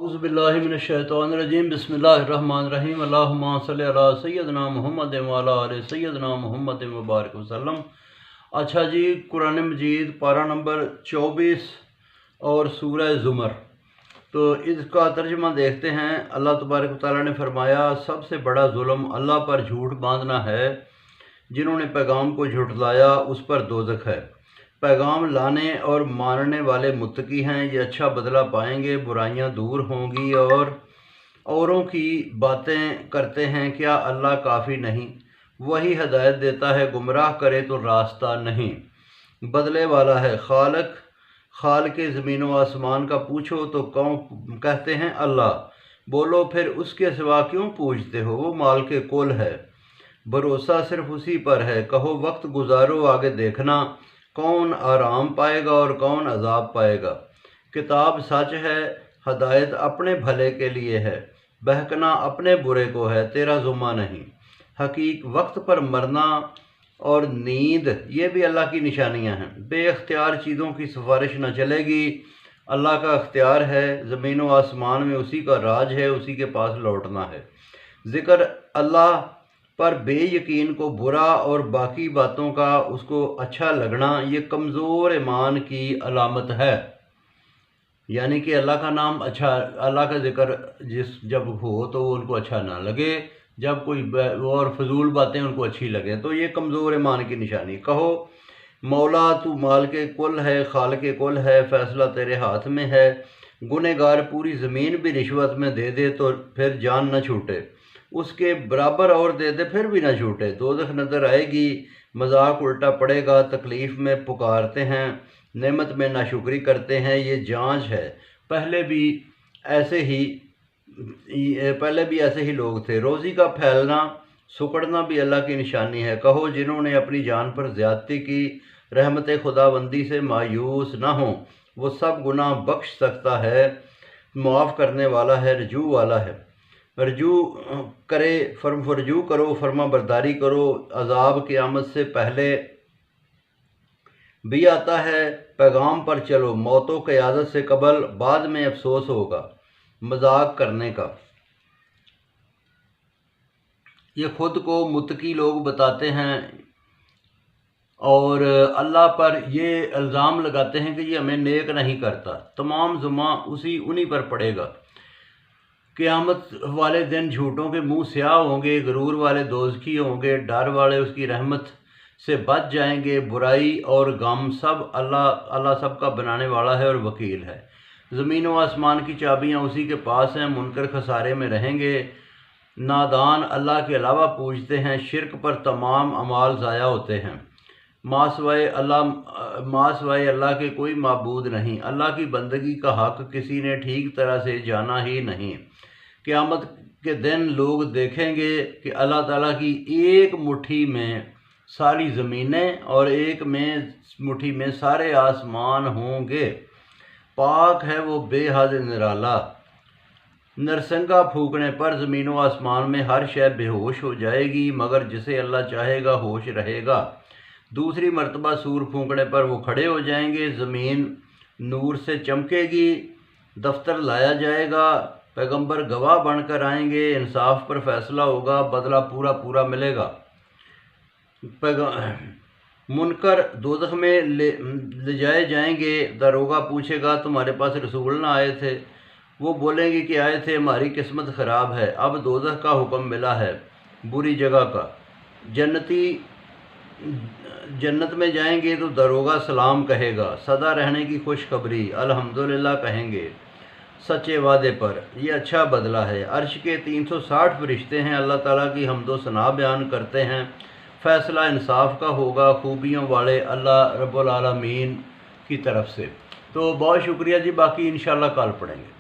औज़ुबिल्लाहि मिनश्शैतानिर्रजीम बिस्मिल्लाहिर्रहमानिर्रहीम अल्लाहुम्मा सल्लि अला सय्यदना मुहम्मद व अला आलि सय्यदना मुहम्मद मुबारक वसल्लम। अच्छा जी, कुरान मजीद पारा नंबर 24 और सूरह ज़ुमर। तो इसका तर्जुमा देखते हैं। अल्लाह तबारक व तआला ने फरमाया, सबसे बड़ा जुल्म अल्लाह पर झूठ बांधना है। जिन्होंने पैगाम को झुठलाया उस पर दोज़ख है। पैगाम लाने और मानने वाले मुत्तकी हैं, ये अच्छा बदला पाएंगे। बुराइयां दूर होंगी और औरों की बातें करते हैं, क्या अल्लाह काफ़ी नहीं? वही हदायत देता है, गुमराह करे तो रास्ता नहीं। बदले वाला है खालिक। खाल के ज़मीन व आसमान का पूछो तो कौन कहते हैं अल्लाह। बोलो फिर उसके सिवा क्यों पूछते हो? वो माल के कुल है, भरोसा सिर्फ उसी पर है। कहो वक्त गुजारो, आगे देखना कौन आराम पाएगा और कौन अजाब पाएगा। किताब सच है, हदायत अपने भले के लिए है, बहकना अपने बुरे को है, तेरा जुम्मा नहीं। हकीक वक्त पर मरना और नींद ये भी अल्लाह की निशानियां हैं। बेख्तियार चीज़ों की सिफारिश न चलेगी, अल्लाह का अख्तियार है। ज़मीन व आसमान में उसी का राज है, उसी के पास लौटना है। ज़िक्र अल्लाह पर बेयकीन को बुरा और बाकी बातों का उसको अच्छा लगना, ये कमज़ोर ईमान की अलामत है। यानी कि अल्लाह का नाम अच्छा, अल्लाह का ज़िक्र जब हो तो उनको अच्छा ना लगे, जब कोई और फजूल बातें उनको अच्छी लगें, तो ये कमज़ोर ईमान की निशानी। कहो मौला तू माल के कुल है, खाल के कुल है, फ़ैसला तेरे हाथ में है। गुनहगार पूरी ज़मीन भी रिश्वत में दे दे तो फिर जान न छूटे, उसके बराबर और दे दे फिर भी ना छूटे। दोज़ख नज़र आएगी, मजाक उल्टा पड़ेगा। तकलीफ़ में पुकारते हैं, नेमत में नाशुक्री करते हैं, ये जांच है। पहले भी ऐसे ही लोग थे। रोज़ी का फैलना सुकड़ना भी अल्लाह की निशानी है। कहो जिन्होंने अपनी जान पर ज़्यादती की, रहमत खुदाबंदी से मायूस ना हो, वो सब गुनाह बख्श सकता है, मुआफ़ करने वाला है, रजू वाला है। रजू करो, फरमा बरदारी करो। अजाब क़यामत से पहले भी आता है। पैगाम पर चलो, मौतों क़यादत से कबल, बाद में अफसोस होगा मजाक करने का। ये खुद को मुत्तकी लोग बताते हैं और अल्लाह पर ये इल्ज़ाम लगाते हैं कि ये हमें नेक नहीं करता। तमाम जुम्मा उन्हीं पर पड़ेगा। क़यामत वाले दिन झूठों के मुंह स्याह होंगे, गरूर वाले दोज़खी होंगे, डर वाले उसकी रहमत से बच जाएंगे। बुराई और गम सब अल्लाह सब का बनाने वाला है और वकील है। ज़मीन व आसमान की चाबियां उसी के पास हैं। मुनकर खसारे में रहेंगे। नादान अल्लाह के अलावा पूजते हैं, शिरक पर तमाम अमाल ज़ाया होते हैं। मासवाए अल्लाह के कोई माबूद नहीं। अल्लाह की बंदगी का हक़ किसी ने ठीक तरह से जाना ही नहीं। क़यामत के दिन लोग देखेंगे कि अल्लाह ताला की एक मुट्ठी में सारी ज़मीनें और एक मुट्ठी में सारे आसमान होंगे। पाक है वो बेहद निराला। नरसंगा फूकने पर ज़मीन व आसमान में हर शय बेहोश हो जाएगी, मगर जिसे अल्लाह चाहेगा होश रहेगा। दूसरी मर्तबा सूर फूंकने पर वो खड़े हो जाएंगे। ज़मीन नूर से चमकेगी, दफ्तर लाया जाएगा, पैगंबर गवाह बनकर आएंगे, इंसाफ पर फैसला होगा, बदला पूरा पूरा मिलेगा। मुनकर दोज़ख में ले जाए जाएंगे। दरोगा पूछेगा तुम्हारे पास रसूल ना आए थे? वो बोलेंगे कि आए थे, हमारी किस्मत ख़राब है, अब दोज़ख का हुक्म मिला है, बुरी जगह का। जन्नती जन्नत में जाएंगे तो दरोगा सलाम कहेगा, सदा रहने की खुशखबरी अल्हम्दुलिल्लाह कहेंगे, सच्चे वादे पर। यह अच्छा बदला है। अर्श के 360 फरिश्ते हैं, अल्लाह ताला की हम्दो सना बयान करते हैं। फ़ैसला इंसाफ का होगा, खूबियों वाले अल्लाह रब्बुल आलमीन की तरफ से। तो बहुत शुक्रिया जी, बाकी इंशाअल्लाह कल पढ़ेंगे।